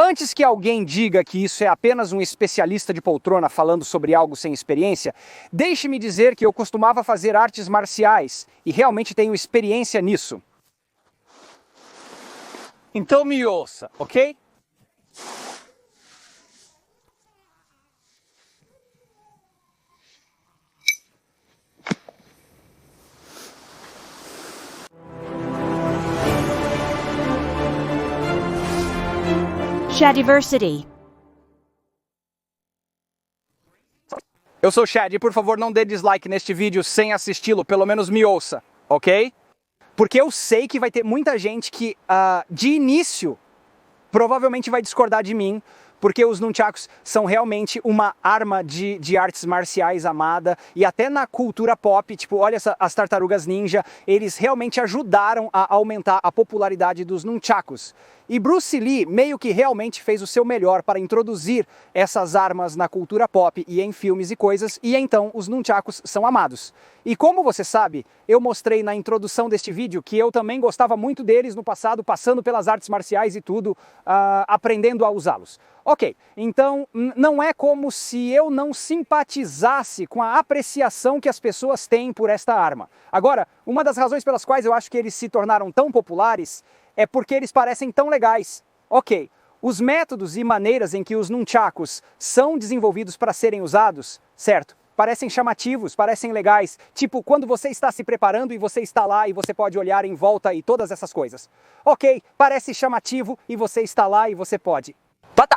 Antes que alguém diga que isso é apenas um especialista de poltrona falando sobre algo sem experiência, deixe-me dizer que eu costumava fazer artes marciais e realmente tenho experiência nisso. Então me ouça, ok? Shadiversity. Eu sou o Shad e por favor não dê dislike neste vídeo sem assisti-lo, pelo menos me ouça, ok? Porque eu sei que vai ter muita gente que, de início, provavelmente vai discordar de mim, porque os nunchakus são realmente uma arma de artes marciais amada, e até na cultura pop, tipo, olha as tartarugas ninja, eles realmente ajudaram a aumentar a popularidade dos nunchakus. E Bruce Lee meio que realmente fez o seu melhor para introduzir essas armas na cultura pop e em filmes e coisas, e então os nunchakus são amados. E como você sabe, eu mostrei na introdução deste vídeo que eu também gostava muito deles no passado, passando pelas artes marciais e tudo, aprendendo a usá-los. Ok, então não é como se eu não simpatizasse com a apreciação que as pessoas têm por esta arma. Agora, uma das razões pelas quais eu acho que eles se tornaram tão populares é porque eles parecem tão legais. Ok, os métodos e maneiras em que os nunchakus são desenvolvidos para serem usados, certo? Parecem chamativos, parecem legais, tipo quando você está se preparando e você está lá e você pode olhar em volta e todas essas coisas. Ok, parece chamativo e você está lá e você pode.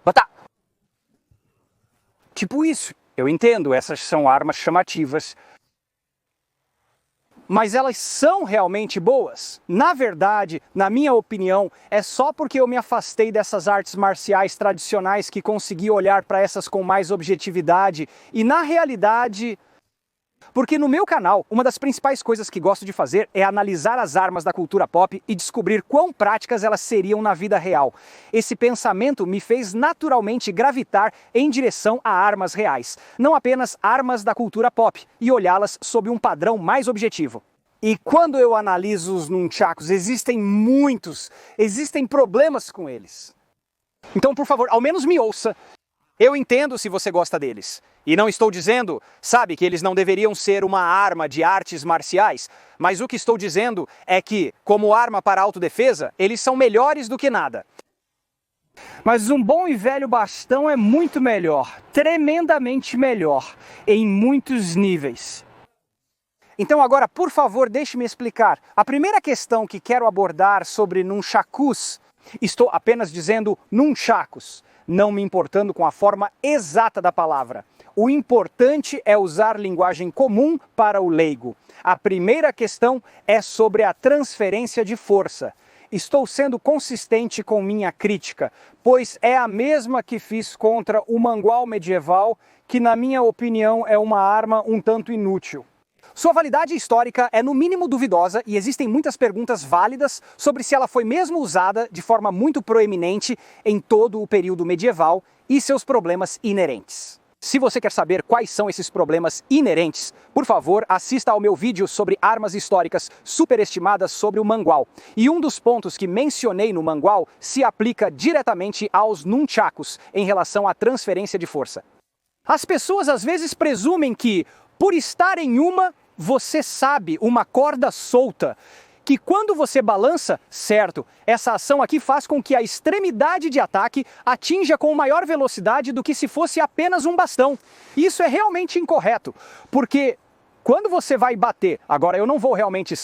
Batá! Tipo isso, eu entendo, essas são armas chamativas. Mas elas são realmente boas? Na verdade, na minha opinião, é só porque eu me afastei dessas artes marciais tradicionais que consegui olhar para essas com mais objetividade e, na realidade... Porque no meu canal, uma das principais coisas que gosto de fazer é analisar as armas da cultura pop e descobrir quão práticas elas seriam na vida real. Esse pensamento me fez naturalmente gravitar em direção a armas reais, não apenas armas da cultura pop, e olhá-las sob um padrão mais objetivo. E quando eu analiso os nunchakus, existem problemas com eles. Então, por favor, ao menos me ouça. Eu entendo se você gosta deles. E não estou dizendo, sabe, que eles não deveriam ser uma arma de artes marciais, mas o que estou dizendo é que, como arma para autodefesa, eles são melhores do que nada. Mas um bom e velho bastão é muito melhor, tremendamente melhor, em muitos níveis. Então agora, por favor, deixe-me explicar. A primeira questão que quero abordar sobre nunchakus, estou apenas dizendo nunchakus, não me importando com a forma exata da palavra. O importante é usar linguagem comum para o leigo. A primeira questão é sobre a transferência de força. Estou sendo consistente com minha crítica, pois é a mesma que fiz contra o mangual medieval, que na minha opinião é uma arma um tanto inútil. Sua validade histórica é no mínimo duvidosa e existem muitas perguntas válidas sobre se ela foi mesmo usada de forma muito proeminente em todo o período medieval e seus problemas inerentes. Se você quer saber quais são esses problemas inerentes, por favor, assista ao meu vídeo sobre armas históricas superestimadas sobre o mangual. E um dos pontos que mencionei no mangual se aplica diretamente aos nunchakus em relação à transferência de força. As pessoas às vezes presumem que, por estar em você sabe, uma corda solta, que quando você balança, certo, essa ação aqui faz com que a extremidade de ataque atinja com maior velocidade do que se fosse apenas um bastão. Isso é realmente incorreto, porque quando você vai bater, agora eu não vou realmente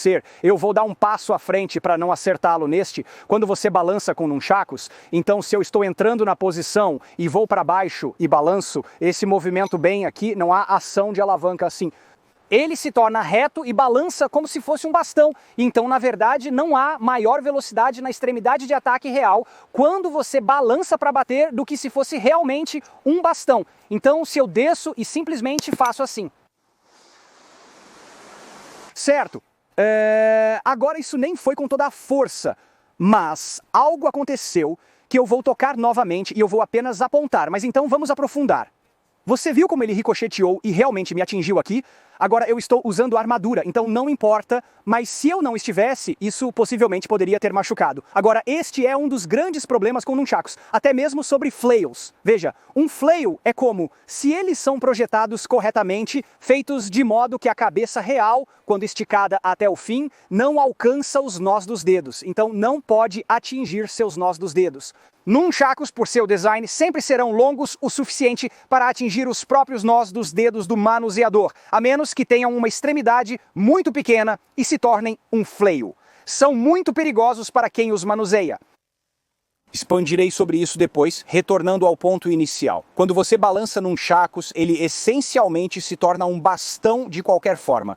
eu vou dar um passo à frente para não acertá-lo neste, quando você balança com nunchakus, então se eu estou entrando na posição e vou para baixo e balanço, esse movimento bem aqui, não há ação de alavanca assim. Ele se torna reto e balança como se fosse um bastão. Então, na verdade, não há maior velocidade na extremidade de ataque real quando você balança para bater do que se fosse realmente um bastão. Então, se eu desço e simplesmente faço assim. Certo. Agora, isso nem foi com toda a força, mas algo aconteceu que eu vou tocar novamente e eu vou apenas apontar. Mas então, vamos aprofundar. Você viu como ele ricocheteou e realmente me atingiu aqui? Agora eu estou usando armadura, então não importa, mas se eu não estivesse, isso possivelmente poderia ter machucado. Agora, este é um dos grandes problemas com nunchakus, até mesmo sobre flails. Veja, um flail é como, se eles são projetados corretamente, feitos de modo que a cabeça real, quando esticada até o fim, não alcança os nós dos dedos, então não pode atingir seus nós dos dedos. Nunchakus, por seu design, sempre serão longos o suficiente para atingir os próprios nós dos dedos do manuseador, a menos que tenham uma extremidade muito pequena e se tornem um flail. São muito perigosos para quem os manuseia. Expandirei sobre isso depois, retornando ao ponto inicial. Quando você balança nunchakus, ele essencialmente se torna um bastão de qualquer forma.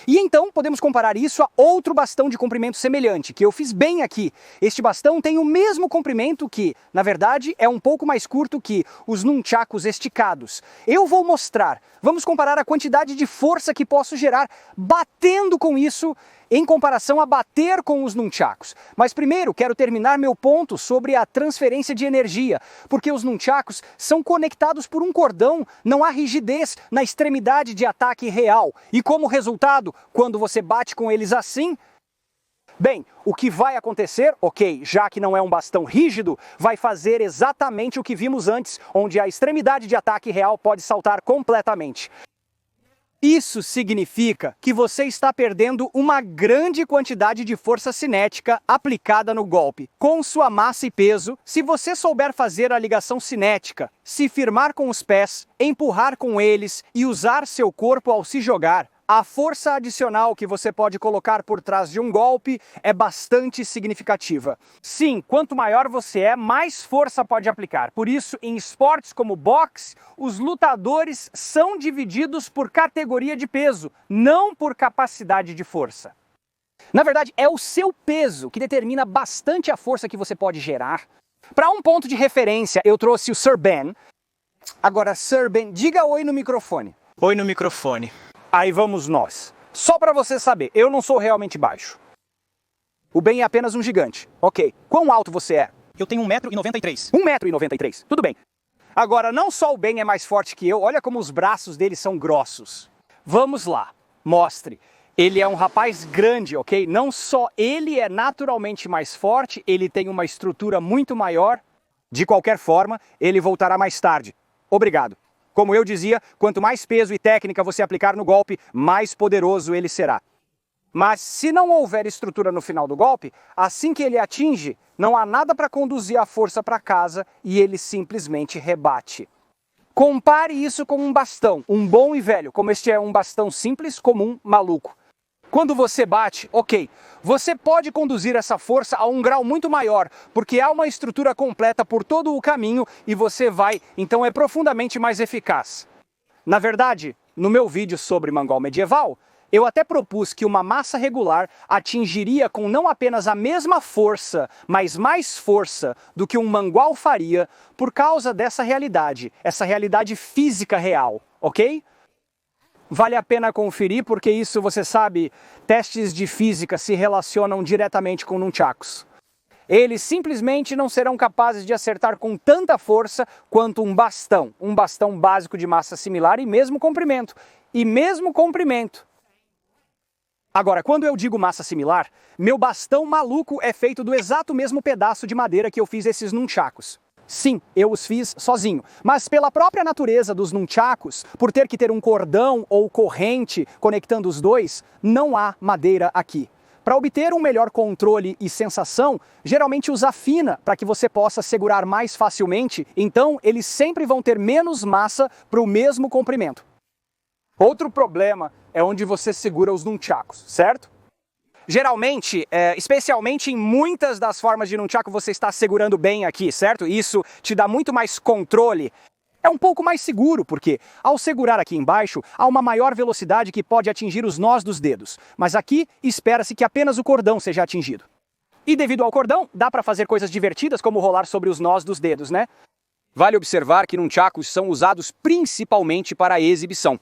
E então podemos comparar isso a outro bastão de comprimento semelhante, que eu fiz bem aqui. Este bastão tem o mesmo comprimento que, na verdade, é um pouco mais curto que os nunchakus esticados. Eu vou mostrar. Vamos comparar a quantidade de força que posso gerar batendo com isso em comparação a bater com os nunchakus. Mas primeiro quero terminar meu ponto sobre a transferência de energia, porque os nunchakus são conectados por um cordão, não há rigidez na extremidade de ataque real. E como resultado, quando você bate com eles assim, bem, o que vai acontecer, ok, já que não é um bastão rígido, vai fazer exatamente o que vimos antes, onde a extremidade de ataque real pode saltar completamente. Isso significa que você está perdendo uma grande quantidade de força cinética aplicada no golpe. Com sua massa e peso, se você souber fazer a ligação cinética, se firmar com os pés, empurrar com eles e usar seu corpo ao se jogar, a força adicional que você pode colocar por trás de um golpe é bastante significativa. Sim, quanto maior você é, mais força pode aplicar. Por isso, em esportes como boxe, os lutadores são divididos por categoria de peso, não por capacidade de força. Na verdade, é o seu peso que determina bastante a força que você pode gerar. Para um ponto de referência, eu trouxe o Sir Ben. Agora, Sir Ben, diga oi no microfone. Oi no microfone. Aí vamos nós. Só para você saber, eu não sou realmente baixo. O Ben é apenas um gigante. Ok. Quão alto você é? Eu tenho 1,93 m. 1,93 m. Tudo bem. Agora, não só o Ben é mais forte que eu, olha como os braços dele são grossos. Vamos lá. Mostre. Ele é um rapaz grande, ok? Não só ele é naturalmente mais forte, ele tem uma estrutura muito maior. De qualquer forma, ele voltará mais tarde. Obrigado. Como eu dizia, quanto mais peso e técnica você aplicar no golpe, mais poderoso ele será. Mas se não houver estrutura no final do golpe, assim que ele atinge, não há nada para conduzir a força para casa e ele simplesmente rebate. Compare isso com um bastão, um bom e velho, como este é um bastão simples, comum, maluco. Quando você bate, ok, você pode conduzir essa força a um grau muito maior, porque há uma estrutura completa por todo o caminho e você vai, então é profundamente mais eficaz. Na verdade, no meu vídeo sobre Mangol medieval, eu até propus que uma massa regular atingiria com não apenas a mesma força, mas mais força do que um mangual faria por causa dessa realidade, essa realidade física real, ok? Vale a pena conferir porque isso, você sabe, testes de física se relacionam diretamente com nunchakus. Eles simplesmente não serão capazes de acertar com tanta força quanto um bastão básico de massa similar e mesmo comprimento. Agora, quando eu digo massa similar, meu bastão maluco é feito do exato mesmo pedaço de madeira que eu fiz esses nunchakus. Sim, eu os fiz sozinho, mas pela própria natureza dos nunchakus, por ter que ter um cordão ou corrente conectando os dois, não há madeira aqui. Para obter um melhor controle e sensação, geralmente usa fina para que você possa segurar mais facilmente, então eles sempre vão ter menos massa para o mesmo comprimento. Outro problema é onde você segura os nunchakus, certo? Geralmente, especialmente em muitas das formas de nunchaku, você está segurando bem aqui, certo? Isso te dá muito mais controle. É um pouco mais seguro, porque ao segurar aqui embaixo, há uma maior velocidade que pode atingir os nós dos dedos. Mas aqui, espera-se que apenas o cordão seja atingido. E devido ao cordão, dá para fazer coisas divertidas como rolar sobre os nós dos dedos, né? Vale observar que nunchakus são usados principalmente para a exibição.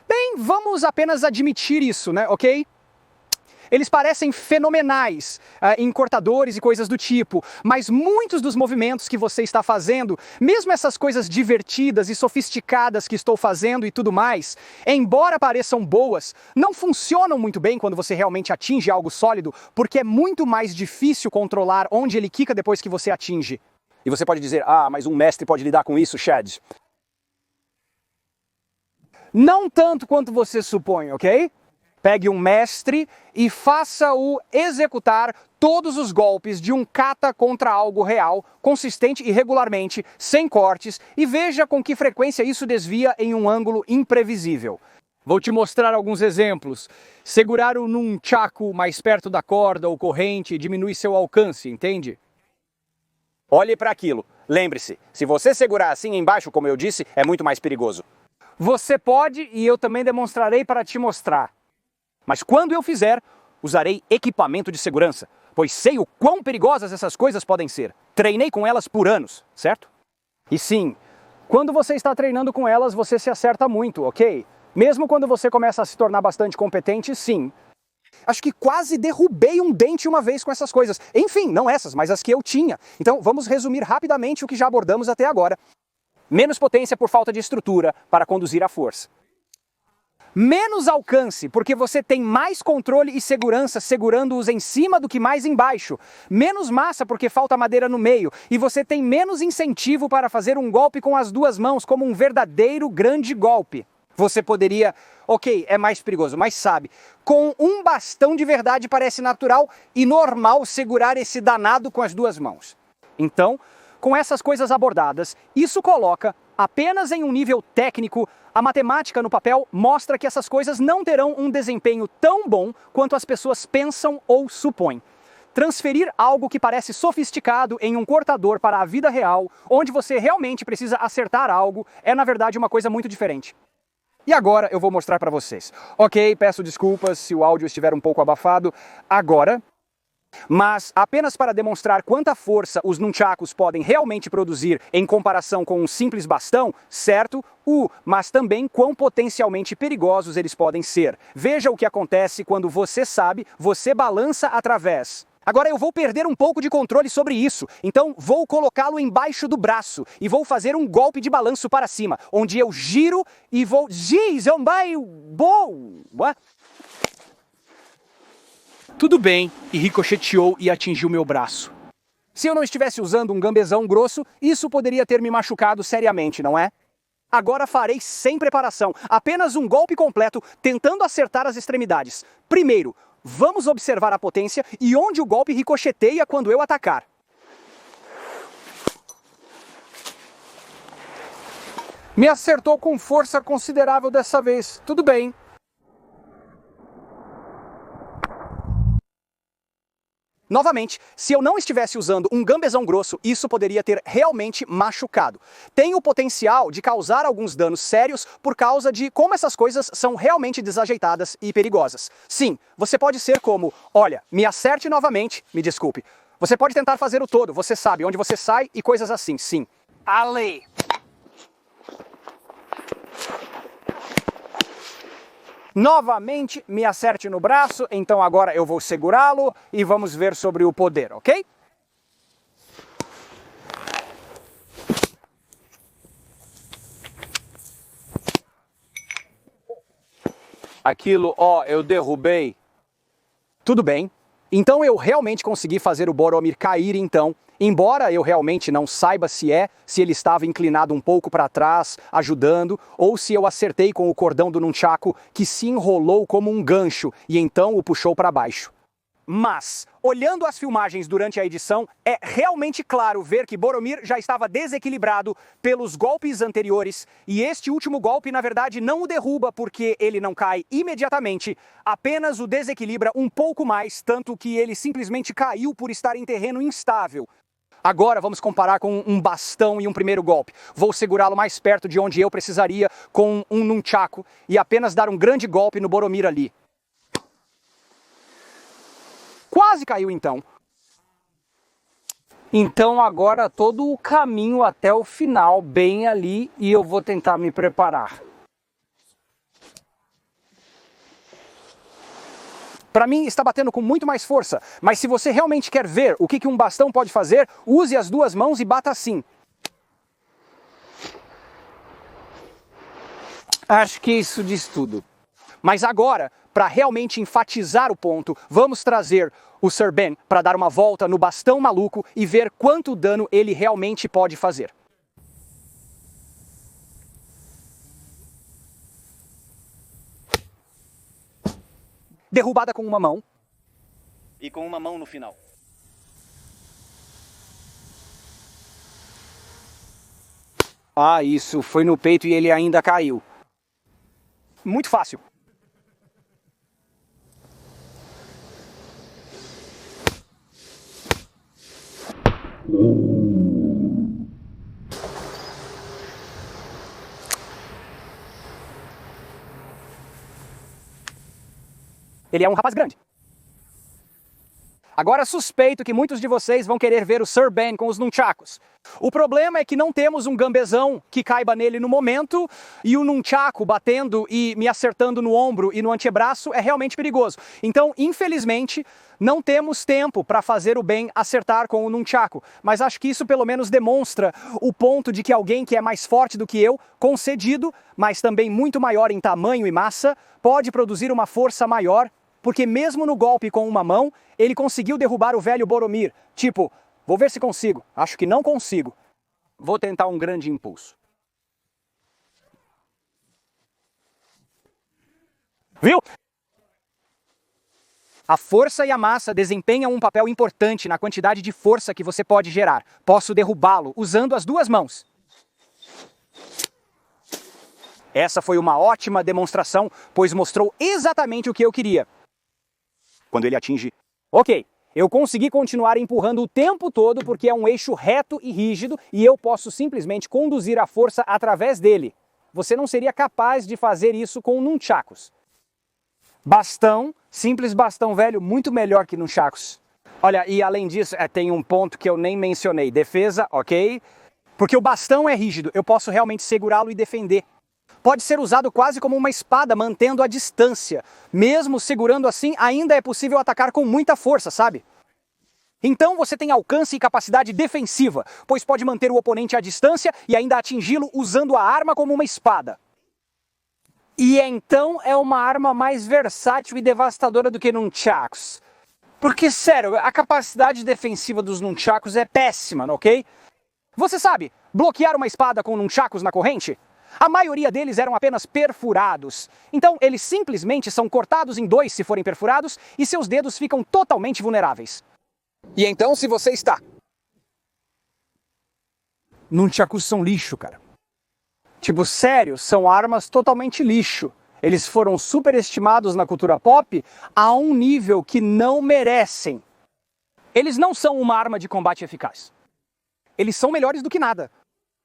Bem, vamos apenas admitir isso, né, ok? Eles parecem fenomenais em cortadores e coisas do tipo, mas muitos dos movimentos que você está fazendo, mesmo essas coisas divertidas e sofisticadas que estou fazendo e tudo mais, embora pareçam boas, não funcionam muito bem quando você realmente atinge algo sólido, porque é muito mais difícil controlar onde ele quica depois que você atinge. E você pode dizer, mas um mestre pode lidar com isso, Chad? Não tanto quanto você supõe, ok? Pegue um mestre e faça-o executar todos os golpes de um kata contra algo real, consistente e regularmente, sem cortes, e veja com que frequência isso desvia em um ângulo imprevisível. Vou te mostrar alguns exemplos. Segurar o nunchaku mais perto da corda ou corrente diminui seu alcance, entende? Olhe para aquilo. Lembre-se, se você segurar assim embaixo, como eu disse, é muito mais perigoso. Você pode e eu também demonstrarei para te mostrar. Mas quando eu fizer, usarei equipamento de segurança, pois sei o quão perigosas essas coisas podem ser. Treinei com elas por anos, certo? E sim, quando você está treinando com elas, você se acerta muito, ok? Mesmo quando você começa a se tornar bastante competente, sim. Acho que quase derrubei um dente uma vez com essas coisas. Enfim, não essas, mas as que eu tinha. Então, vamos resumir rapidamente o que já abordamos até agora. Menos potência por falta de estrutura para conduzir a força. Menos alcance, porque você tem mais controle e segurança segurando-os em cima do que mais embaixo. Menos massa, porque falta madeira no meio. E você tem menos incentivo para fazer um golpe com as duas mãos, como um verdadeiro grande golpe. Você poderia, ok, é mais perigoso, mas sabe, com um bastão de verdade parece natural e normal segurar esse danado com as duas mãos. Então, com essas coisas abordadas, isso coloca, apenas em um nível técnico, a matemática no papel mostra que essas coisas não terão um desempenho tão bom quanto as pessoas pensam ou supõem. Transferir algo que parece sofisticado em um cortador para a vida real, onde você realmente precisa acertar algo, é na verdade uma coisa muito diferente. E agora eu vou mostrar para vocês. Ok, peço desculpas se o áudio estiver um pouco abafado agora, mas apenas para demonstrar quanta força os nunchakus podem realmente produzir em comparação com um simples bastão, certo? Mas também quão potencialmente perigosos eles podem ser. Veja o que acontece quando você sabe, você balança através. Agora eu vou perder um pouco de controle sobre isso, então vou colocá-lo embaixo do braço e vou fazer um golpe de balanço para cima, onde eu giro e vou... Boa! Tudo bem, e ricocheteou e atingiu meu braço. Se eu não estivesse usando um gambezão grosso, isso poderia ter me machucado seriamente, não é? Agora farei sem preparação, apenas um golpe completo, tentando acertar as extremidades. Primeiro, vamos observar a potência e onde o golpe ricocheteia quando eu atacar. Me acertou com força considerável dessa vez. Tudo bem. Novamente, se eu não estivesse usando um gambezão grosso, isso poderia ter realmente machucado. Tem o potencial de causar alguns danos sérios por causa de como essas coisas são realmente desajeitadas e perigosas. Sim, você pode ser como, olha, me acerte novamente, me desculpe. Você pode tentar fazer o todo, você sabe onde você sai e coisas assim, sim. Ale! Novamente, me acerte no braço, então agora eu vou segurá-lo e vamos ver sobre o poder, ok? Aquilo, eu derrubei. Tudo bem. Então eu realmente consegui fazer o Boromir cair então, embora eu realmente não saiba se ele estava inclinado um pouco para trás, ajudando, ou se eu acertei com o cordão do nunchaku que se enrolou como um gancho e então o puxou para baixo. Mas, olhando as filmagens durante a edição, é realmente claro ver que Boromir já estava desequilibrado pelos golpes anteriores, e este último golpe, na verdade, não o derruba porque ele não cai imediatamente, apenas o desequilibra um pouco mais, tanto que ele simplesmente caiu por estar em terreno instável. Agora vamos comparar com um bastão e um primeiro golpe. Vou segurá-lo mais perto de onde eu precisaria com um nunchaku e apenas dar um grande golpe no Boromir ali. Quase caiu então. Então agora todo o caminho até o final, bem ali, e eu vou tentar me preparar. Para mim está batendo com muito mais força, mas se você realmente quer ver o que um bastão pode fazer, use as duas mãos e bata assim. Acho que isso diz tudo. Mas agora, para realmente enfatizar o ponto, vamos trazer o Sir Ben para dar uma volta no bastão maluco e ver quanto dano ele realmente pode fazer. Derrubada com uma mão. E com uma mão no final. Ah, isso foi no peito e ele ainda caiu. Muito fácil. Ele é um rapaz grande. Agora suspeito que muitos de vocês vão querer ver o Sir Ben com os nunchakos. O problema é que não temos um gambezão que caiba nele no momento, e o nunchaku batendo e me acertando no ombro e no antebraço é realmente perigoso. Então, infelizmente, não temos tempo para fazer o Ben acertar com o nunchaku. Mas acho que isso pelo menos demonstra o ponto de que alguém que é mais forte do que eu, concedido, mas também muito maior em tamanho e massa, pode produzir uma força maior, porque mesmo no golpe com uma mão, ele conseguiu derrubar o velho Boromir. Tipo, vou ver se consigo. Acho que não consigo. Vou tentar um grande impulso. Viu? A força e a massa desempenham um papel importante na quantidade de força que você pode gerar. Posso derrubá-lo usando as duas mãos. Essa foi uma ótima demonstração, pois mostrou exatamente o que eu queria. Quando ele atinge... Ok, eu consegui continuar empurrando o tempo todo porque é um eixo reto e rígido e eu posso simplesmente conduzir a força através dele. Você não seria capaz de fazer isso com nunchakos. Bastão, simples bastão velho, muito melhor que nunchakos. Olha, e além disso, tem um ponto que eu nem mencionei. Defesa, ok? Porque o bastão é rígido, eu posso realmente segurá-lo e defender. Pode ser usado quase como uma espada, mantendo a distância. Mesmo segurando assim, ainda é possível atacar com muita força, sabe? Então você tem alcance e capacidade defensiva, pois pode manter o oponente à distância e ainda atingi-lo usando a arma como uma espada. E então é uma arma mais versátil e devastadora do que nunchakos. Porque, sério, a capacidade defensiva dos nunchakos é péssima, ok? Você sabe, bloquear uma espada com nunchakos na corrente? A maioria deles eram apenas perfurados. Então, eles simplesmente são cortados em dois se forem perfurados e seus dedos ficam totalmente vulneráveis. E então, se você está... Nunchakus são lixo, cara. Tipo, sério, são armas totalmente lixo. Eles foram superestimados na cultura pop a um nível que não merecem. Eles não são uma arma de combate eficaz. Eles são melhores do que nada.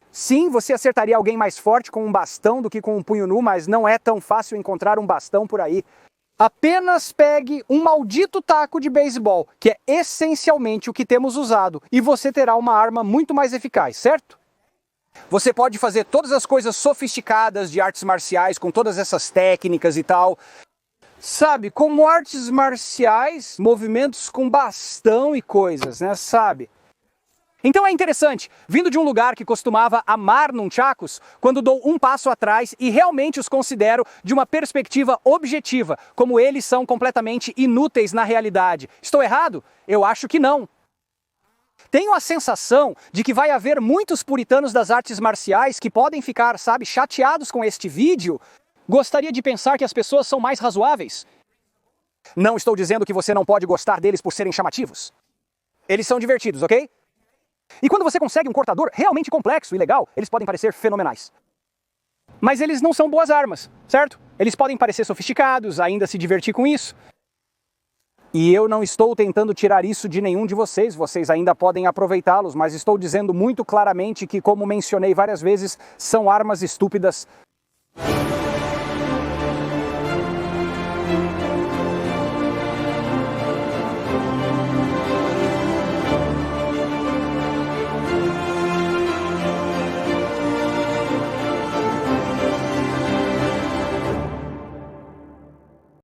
Sim, você acertaria alguém mais forte com um bastão do que com um punho nu, mas não é tão fácil encontrar um bastão por aí. Apenas pegue um maldito taco de beisebol, que é essencialmente o que temos usado, e você terá uma arma muito mais eficaz, certo? Você pode fazer todas as coisas sofisticadas de artes marciais, com todas essas técnicas e tal. Sabe, como artes marciais, movimentos com bastão e coisas, né, sabe? Então é interessante, vindo de um lugar que costumava amar nunchakos, quando dou um passo atrás e realmente os considero de uma perspectiva objetiva, como eles são completamente inúteis na realidade. Estou errado? Eu acho que não. Tenho a sensação de que vai haver muitos puritanos das artes marciais que podem ficar, sabe, chateados com este vídeo. Gostaria de pensar que as pessoas são mais razoáveis. Não estou dizendo que você não pode gostar deles por serem chamativos. Eles são divertidos, ok? E quando você consegue um cortador realmente complexo e legal, eles podem parecer fenomenais. Mas eles não são boas armas, certo? Eles podem parecer sofisticados, ainda se divertir com isso. E eu não estou tentando tirar isso de nenhum de vocês, vocês ainda podem aproveitá-los, mas estou dizendo muito claramente que, como mencionei várias vezes, são armas estúpidas.